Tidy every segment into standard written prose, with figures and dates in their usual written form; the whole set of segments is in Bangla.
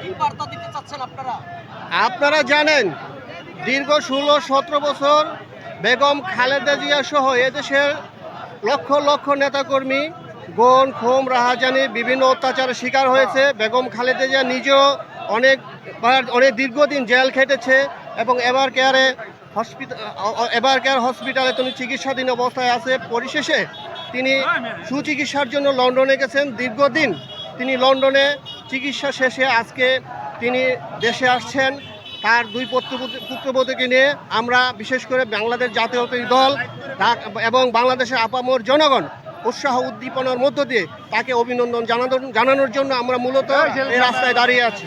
কি বার্তা দিতে চাচ্ছেন আপনারা? আপনারা জানেন দীর্ঘ 16-17 বছর বেগম খালেদা জিয়া সহ এদেশের লক্ষ লক্ষ নেতাকর্মী গণ খুন রাহাজানি বিভিন্ন অত্যাচারের শিকার হয়েছে। বেগম খালেদা জিয়া নিজেও অনেক দীর্ঘদিন জেল খেটেছে এবং এভার কেয়ার হসপিটালে তিনি চিকিৎসাধীন অবস্থায় আছে। পরিশেষে তিনি সুচিকিৎসার জন্য লন্ডনে গেছেন। দীর্ঘদিন তিনি লন্ডনে চিকিৎসা শেষে আজকে তিনি দেশে আসছেন তার দুই পুত্রবধূকে নিয়ে। আমরা বিশেষ করে বাংলাদেশ জাতীয়তাবাদী দল এবং বাংলাদেশের আপামর জনগণ উৎসাহ উদ্দীপনার মধ্য দিয়ে তাকে অভিনন্দন জানানোর জন্য আমরা মূলত এই রাস্তায় দাঁড়িয়ে আছি।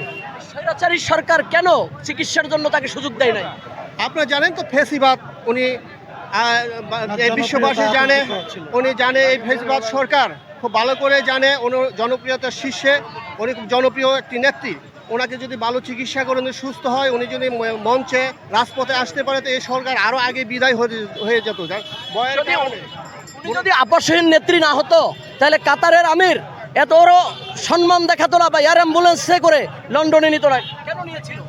স্বৈরাচারী সরকার কেন চিকিৎসার জন্য তাকে সুযোগ দেয় নাই? আপনারা জানেন তো ফেসিবাদ, উনি বিশ্ববাসী জানে, উনি জানে এই ফেসিবাদ সরকার খুব ভালো করে জানে। উনি জনপ্রিয়তার শীর্ষে, উনি খুব জনপ্রিয় একটি নেত্রী। ওনাকে যদি ভালো চিকিৎসা করে উনি সুস্থ হয়, উনি যদি মঞ্চে রাজপথে আসতে পারে তো এই সরকার আরও আগে বিদায় হয়ে যেত। উনি যদি আপসহীন নেত্রী না হতো তাহলে কাতারের আমির এত বড় সম্মান দেখাতো না বা এয়ার অ্যাম্বুলেন্সে করে লন্ডনে নিত না, কেন নিয়েছিল?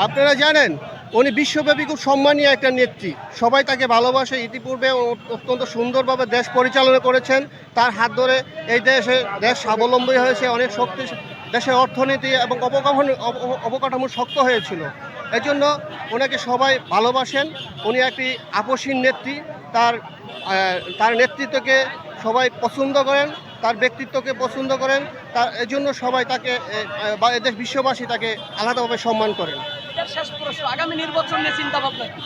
আপনারা জানেন উনি বিশ্বব্যাপী খুব সম্মানীয় একটা নেত্রী, সবাই তাকে ভালোবাসে। ইতিপূর্বে অত্যন্ত সুন্দরভাবে দেশ পরিচালনা করেছেন। তার হাত ধরে এই দেশ স্বাবলম্বী হয়েছে, অনেক শক্তি, দেশের অর্থনীতি এবং অবকাঠামো শক্ত হয়েছিল। এজন্য ওনাকে সবাই ভালোবাসেন। উনি একটি আপসীন নেত্রী, তার নেতৃত্বকে সবাই পছন্দ করেন, তার ব্যক্তিত্বকে পছন্দ করেন। এজন্য সবাই তাকে দেশ বিশ্ববাসী তাকে আলাদাভাবে সম্মান করেন। শেষ প্রশ্ন, আগামী নির্বাচন নিয়ে চিন্তা ভাবনা কি?